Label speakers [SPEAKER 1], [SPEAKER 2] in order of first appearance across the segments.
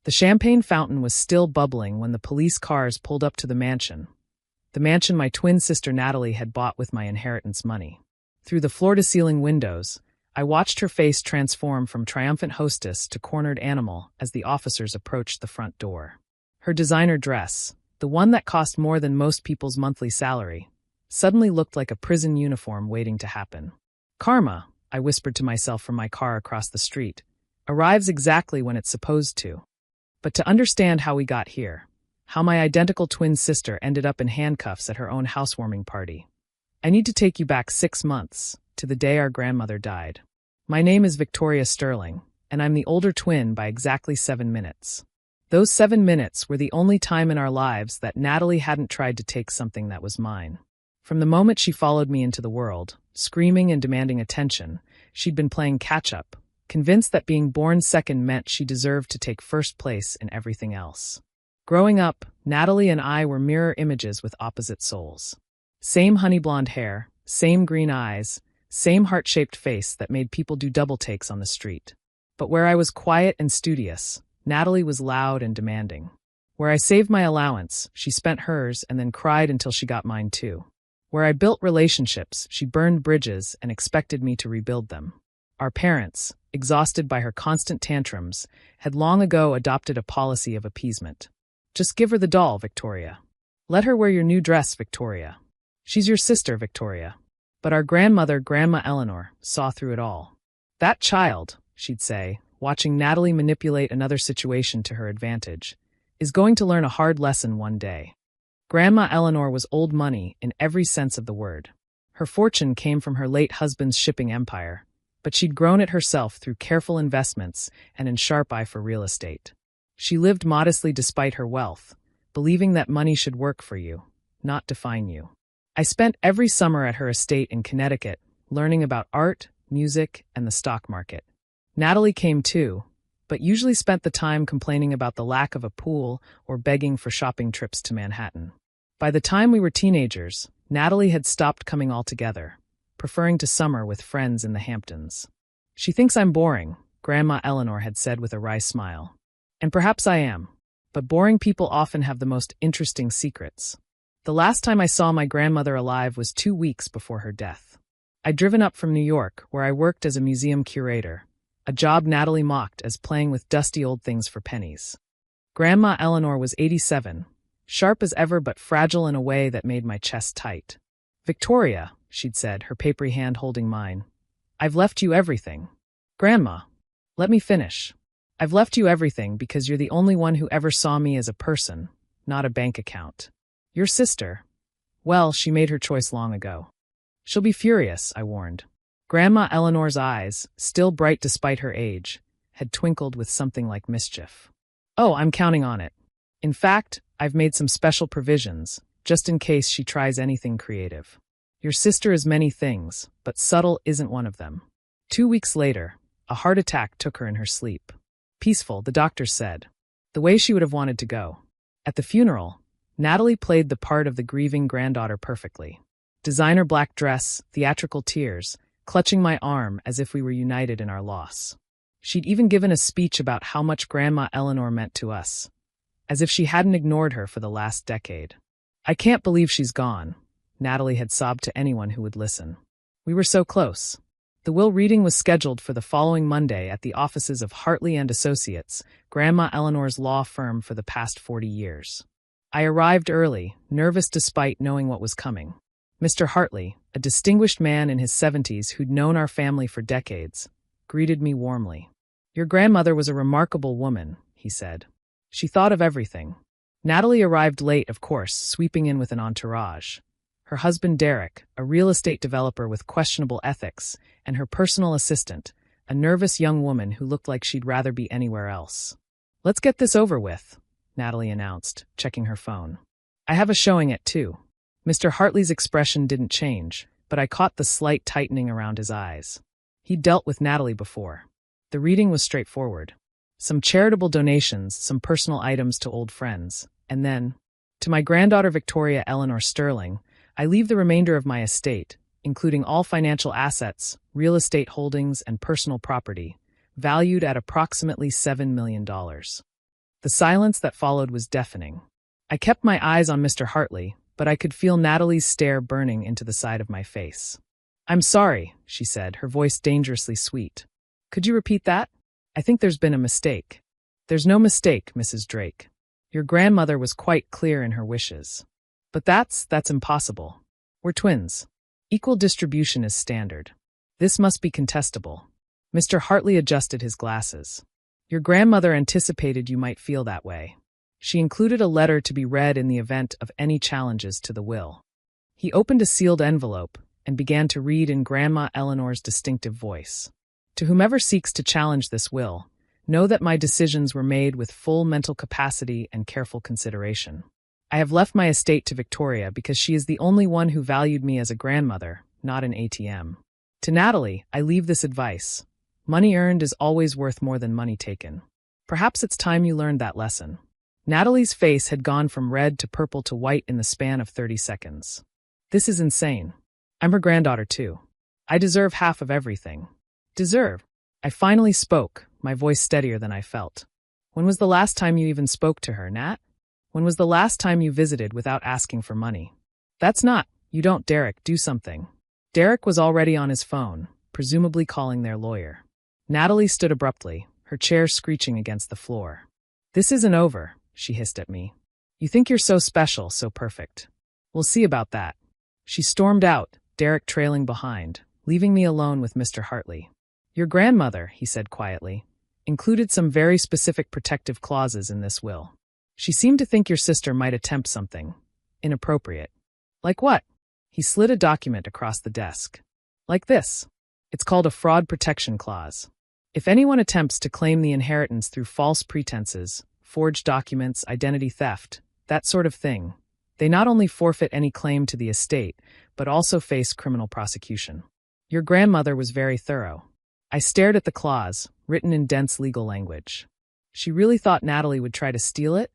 [SPEAKER 1] The champagne fountain was still bubbling when the police cars pulled up to the mansion my twin sister Natalie had bought with my inheritance money. Through the floor-to-ceiling windows, I watched her face transform from triumphant hostess to cornered animal as the officers approached the front door. Her designer dress, the one that cost more than most people's monthly salary, suddenly looked like a prison uniform waiting to happen. Karma, I whispered to myself from my car across the street, arrives exactly when it's supposed to. But to understand how we got here, how my identical twin sister ended up in handcuffs at her own housewarming party, I need to take you back 6 months, to the day our grandmother died. My name is Victoria Sterling, and I'm the older twin by exactly 7 minutes. Those 7 minutes were the only time in our lives that Natalie hadn't tried to take something that was mine. From the moment she followed me into the world, screaming and demanding attention, she'd been playing catch-up, convinced that being born second meant she deserved to take first place in everything else. Growing up, Natalie and I were mirror images with opposite souls. Same honey blonde hair, same green eyes, same heart-shaped face that made people do double takes on the street. But where I was quiet and studious, Natalie was loud and demanding. Where I saved my allowance, she spent hers and then cried until she got mine too. Where I built relationships, she burned bridges and expected me to rebuild them. Our parents, exhausted by her constant tantrums, had long ago adopted a policy of appeasement. Just give her the doll, Victoria. Let her wear your new dress, Victoria. She's your sister, Victoria. But our grandmother, Grandma Eleanor, saw through it all. That child, she'd say, watching Natalie manipulate another situation to her advantage, is going to learn a hard lesson one day. Grandma Eleanor was old money in every sense of the word. Her fortune came from her late husband's shipping empire, but she'd grown it herself through careful investments and an sharp eye for real estate. She lived modestly despite her wealth, believing that money should work for you, not define you. I spent every summer at her estate in Connecticut, learning about art, music, and the stock market. Natalie came too, but usually spent the time complaining about the lack of a pool or begging for shopping trips to Manhattan. By the time we were teenagers, Natalie had stopped coming altogether, preferring to summer with friends in the Hamptons. She thinks I'm boring, Grandma Eleanor had said with a wry smile. And perhaps I am, but boring people often have the most interesting secrets. The last time I saw my grandmother alive was 2 weeks before her death. I'd driven up from New York, where I worked as a museum curator, a job Natalie mocked as playing with dusty old things for pennies. Grandma Eleanor was 87, sharp as ever but fragile in a way that made my chest tight. Victoria, she'd said, her papery hand holding mine, I've left you everything. Grandma, let me finish. I've left you everything because you're the only one who ever saw me as a person, not a bank account. Your sister, well, she made her choice long ago. She'll be furious, I warned. Grandma Eleanor's eyes, still bright despite her age, had twinkled with something like mischief. Oh, I'm counting on it. In fact, I've made some special provisions, just in case she tries anything creative. Your sister is many things, but subtle isn't one of them. 2 weeks later, a heart attack took her in her sleep. Peaceful, the doctors said. The way she would have wanted to go. At the funeral, Natalie played the part of the grieving granddaughter perfectly. Designer black dress, theatrical tears, clutching my arm as if we were united in our loss. She'd even given a speech about how much Grandma Eleanor meant to us, as if she hadn't ignored her for the last decade. I can't believe she's gone, Natalie had sobbed to anyone who would listen. We were so close. The will reading was scheduled for the following Monday at the offices of Hartley and Associates, Grandma Eleanor's law firm for the past 40 years. I arrived early, nervous despite knowing what was coming. Mr. Hartley, a distinguished man in his 70s who'd known our family for decades, greeted me warmly. Your grandmother was a remarkable woman, he said. She thought of everything. Natalie arrived late, of course, sweeping in with an entourage. Her husband Derek, a real estate developer with questionable ethics, and her personal assistant, a nervous young woman who looked like she'd rather be anywhere else. Let's get this over with, Natalie announced, checking her phone. I have a showing at 2. Mr. Hartley's expression didn't change, but I caught the slight tightening around his eyes. He'd dealt with Natalie before. The reading was straightforward. Some charitable donations, some personal items to old friends, and then, to my granddaughter Victoria Eleanor Sterling, I leave the remainder of my estate, including all financial assets, real estate holdings, and personal property, valued at approximately $7 million. The silence that followed was deafening. I kept my eyes on Mr. Hartley, but I could feel Natalie's stare burning into the side of my face. "I'm sorry," she said, her voice dangerously sweet. "Could you repeat that? I think there's been a mistake." "There's no mistake, Mrs. Drake. Your grandmother was quite clear in her wishes. But that's impossible. We're twins. Equal distribution is standard. This must be contestable." Mr. Hartley adjusted his glasses. "Your grandmother anticipated you might feel that way. She included a letter to be read in the event of any challenges to the will." He opened a sealed envelope and began to read in Grandma Eleanor's distinctive voice. "To whomever seeks to challenge this will, know that my decisions were made with full mental capacity and careful consideration. I have left my estate to Victoria because she is the only one who valued me as a grandmother, not an ATM. To Natalie, I leave this advice. Money earned is always worth more than money taken. Perhaps it's time you learned that lesson." Natalie's face had gone from red to purple to white in the span of 30 seconds. "This is insane. I'm her granddaughter too. I deserve half of everything." "Deserve?" I finally spoke, my voice steadier than I felt. "When was the last time you even spoke to her, Nat? When was the last time you visited without asking for money?" "That's not, you don't, Derek, do something." Derek was already on his phone, presumably calling their lawyer. Natalie stood abruptly, her chair screeching against the floor. "This isn't over," she hissed at me. "You think you're so special, so perfect. We'll see about that." She stormed out, Derek trailing behind, leaving me alone with Mr. Hartley. "Your grandmother," he said quietly, "included some very specific protective clauses in this will. She seemed to think your sister might attempt something inappropriate." "Like what?" He slid a document across the desk. "Like this. It's called a fraud protection clause. If anyone attempts to claim the inheritance through false pretenses, forged documents, identity theft, that sort of thing, they not only forfeit any claim to the estate, but also face criminal prosecution. Your grandmother was very thorough." I stared at the clause, written in dense legal language. "She really thought Natalie would try to steal it?"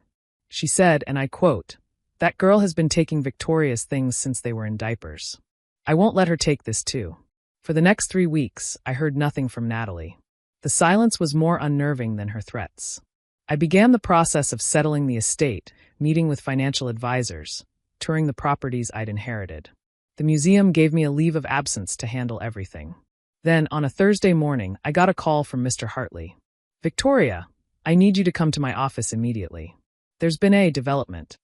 [SPEAKER 1] She said, and I quote, "That girl has been taking Victoria's things since they were in diapers. I won't let her take this too." For the next 3 weeks, I heard nothing from Natalie. The silence was more unnerving than her threats. I began the process of settling the estate, meeting with financial advisors, touring the properties I'd inherited. The museum gave me a leave of absence to handle everything. Then, on a Thursday morning, I got a call from Mr. Hartley. "Victoria, I need you to come to my office immediately. There's been a development."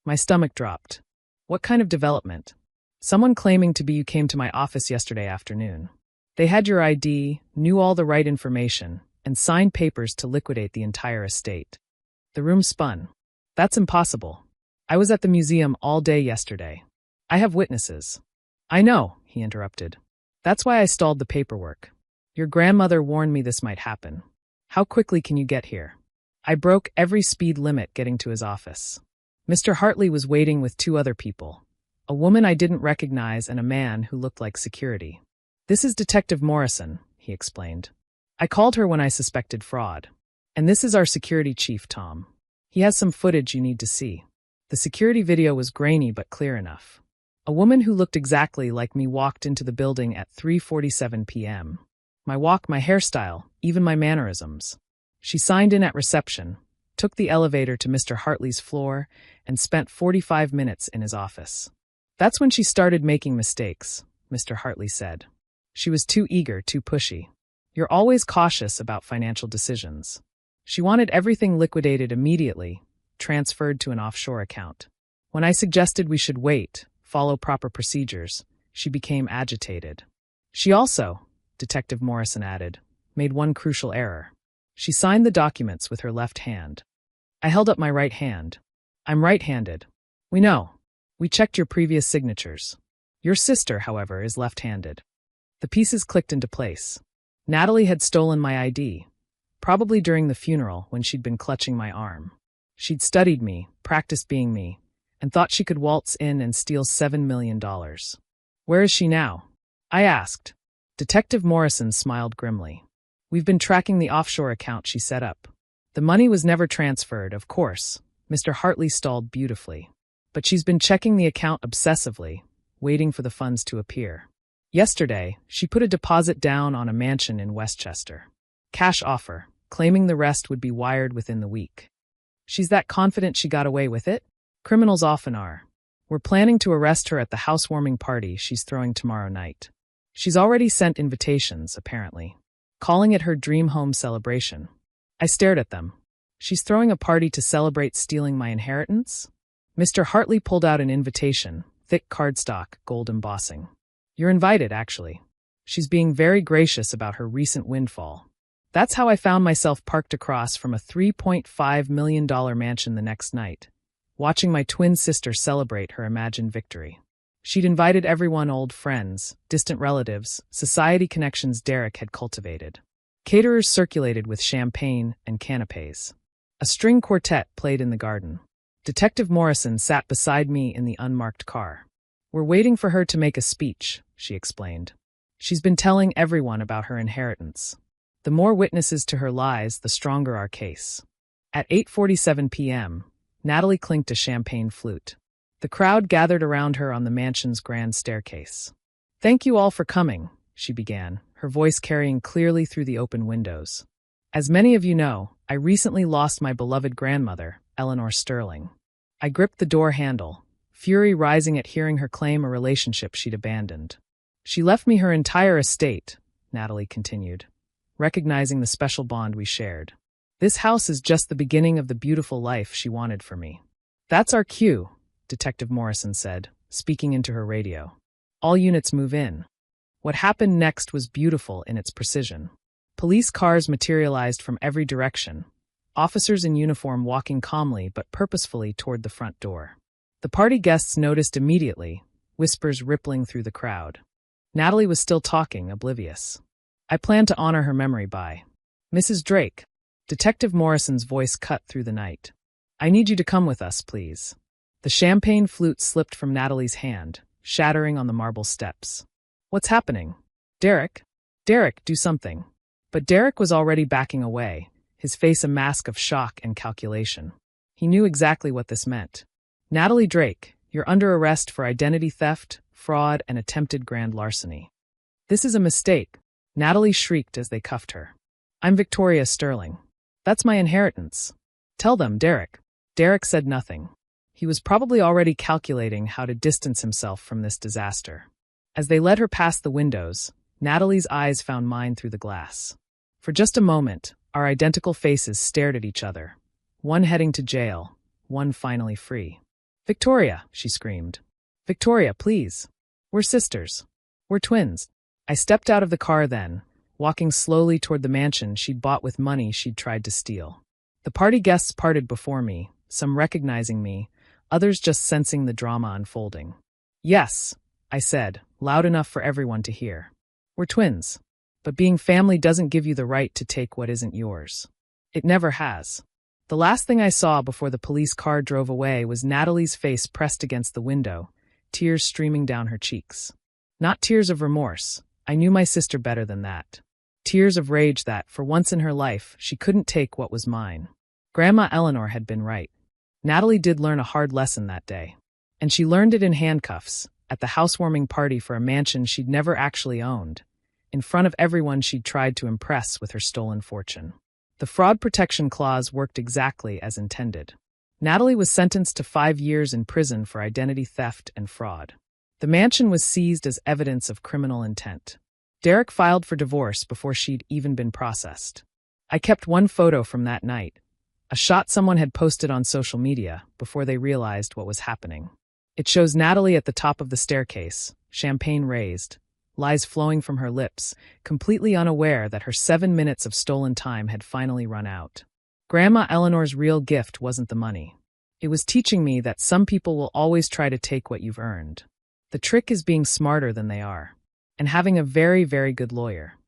[SPEAKER 1] My stomach dropped. "What kind of development?" "Someone claiming to be you came to my office yesterday afternoon. They had your ID, knew all the right information, and signed papers to liquidate the entire estate." The room spun. "That's impossible. I was at the museum all day yesterday. I have witnesses." "I know," he interrupted. "That's why I stalled the paperwork. Your grandmother warned me this might happen. How quickly can you get here?" I broke every speed limit getting to his office. Mr. Hartley was waiting with 2 other people, a woman I didn't recognize and a man who looked like security. "This is Detective Morrison," he explained. "I called her when I suspected fraud. And this is our security chief, Tom. He has some footage you need to see." The security video was grainy but clear enough. A woman who looked exactly like me walked into the building at 3:47 p.m. My walk, my hairstyle, even my mannerisms. She signed in at reception, took the elevator to Mr. Hartley's floor, and spent 45 minutes in his office. "That's when she started making mistakes," Mr. Hartley said. "She was too eager, too pushy. You're always cautious about financial decisions. She wanted everything liquidated immediately, transferred to an offshore account. When I suggested we should wait, follow proper procedures, she became agitated. She also," Detective Morrison added, "made one crucial error. She signed the documents with her left hand." I held up my right hand. "I'm right-handed." "We know. We checked your previous signatures. Your sister, however, is left-handed." The pieces clicked into place. Natalie had stolen my ID, probably during the funeral when she'd been clutching my arm. She'd studied me, practiced being me, and thought she could waltz in and steal $7 million. "Where is she now?" I asked. Detective Morrison smiled grimly. "We've been tracking the offshore account she set up. The money was never transferred, of course." Mr. Hartley stalled beautifully. "But she's been checking the account obsessively, waiting for the funds to appear. Yesterday, she put a deposit down on a mansion in Westchester. Cash offer, claiming the rest would be wired within the week. She's that confident she got away with it? Criminals often are. We're planning to arrest her at the housewarming party she's throwing tomorrow night. She's already sent invitations, apparently, calling it her dream home celebration. I stared at them. She's throwing a party to celebrate stealing my inheritance? Mr. Hartley pulled out an invitation, thick cardstock, gold embossing. You're invited, actually. She's being very gracious about her recent windfall. That's how I found myself parked across from a $3.5 million mansion the next night, watching my twin sister celebrate her imagined victory. She'd invited everyone, old friends, distant relatives, society connections Derek had cultivated. Caterers circulated with champagne and canapes. A string quartet played in the garden. Detective Morrison sat beside me in the unmarked car. We're waiting for her to make a speech, she explained. She's been telling everyone about her inheritance. The more witnesses to her lies, the stronger our case. At 8:47 p.m., Natalie clinked a champagne flute. The crowd gathered around her on the mansion's grand staircase. Thank you all for coming, she began, her voice carrying clearly through the open windows. As many of you know, I recently lost my beloved grandmother, Eleanor Sterling. I gripped the door handle, fury rising at hearing her claim a relationship she'd abandoned. She left me her entire estate, Natalie continued, recognizing the special bond we shared. This house is just the beginning of the beautiful life she wanted for me. That's our cue, Detective Morrison said, speaking into her radio. All units move in. What happened next was beautiful in its precision. Police cars materialized from every direction, officers in uniform walking calmly but purposefully toward the front door. The party guests noticed immediately, whispers rippling through the crowd. Natalie was still talking, oblivious. I plan to honor her memory by Mrs. Drake. Detective Morrison's voice cut through the night. I need you to come with us, please. The champagne flute slipped from Natalie's hand, shattering on the marble steps. What's happening? Derek? Derek, do something. But Derek was already backing away, his face a mask of shock and calculation. He knew exactly what this meant. Natalie Drake, you're under arrest for identity theft, fraud, and attempted grand larceny. This is a mistake, Natalie shrieked as they cuffed her. I'm Victoria Sterling. That's my inheritance. Tell them, Derek. Derek said nothing. He was probably already calculating how to distance himself from this disaster. As they led her past the windows, Natalie's eyes found mine through the glass. For just a moment, our identical faces stared at each other, one heading to jail, one finally free. Victoria, she screamed. Victoria, please. We're sisters. We're twins. I stepped out of the car then, walking slowly toward the mansion she'd bought with money she'd tried to steal. The party guests parted before me, some recognizing me, others just sensing the drama unfolding. Yes, I said, loud enough for everyone to hear. We're twins. But being family doesn't give you the right to take what isn't yours. It never has. The last thing I saw before the police car drove away was Natalie's face pressed against the window, tears streaming down her cheeks. Not tears of remorse. I knew my sister better than that. Tears of rage that, for once in her life, she couldn't take what was mine. Grandma Eleanor had been right. Natalie did learn a hard lesson that day. And she learned it in handcuffs, at the housewarming party for a mansion she'd never actually owned, in front of everyone she'd tried to impress with her stolen fortune. The fraud protection clause worked exactly as intended. Natalie was sentenced to 5 years in prison for identity theft and fraud. The mansion was seized as evidence of criminal intent. Derek filed for divorce before she'd even been processed. I kept one photo from that night, a shot someone had posted on social media before they realized what was happening. It shows Natalie at the top of the staircase, champagne raised, lies flowing from her lips, completely unaware that her 7 minutes of stolen time had finally run out. Grandma Eleanor's real gift wasn't the money. It was teaching me that some people will always try to take what you've earned. The trick is being smarter than they are, and having a very, very good lawyer.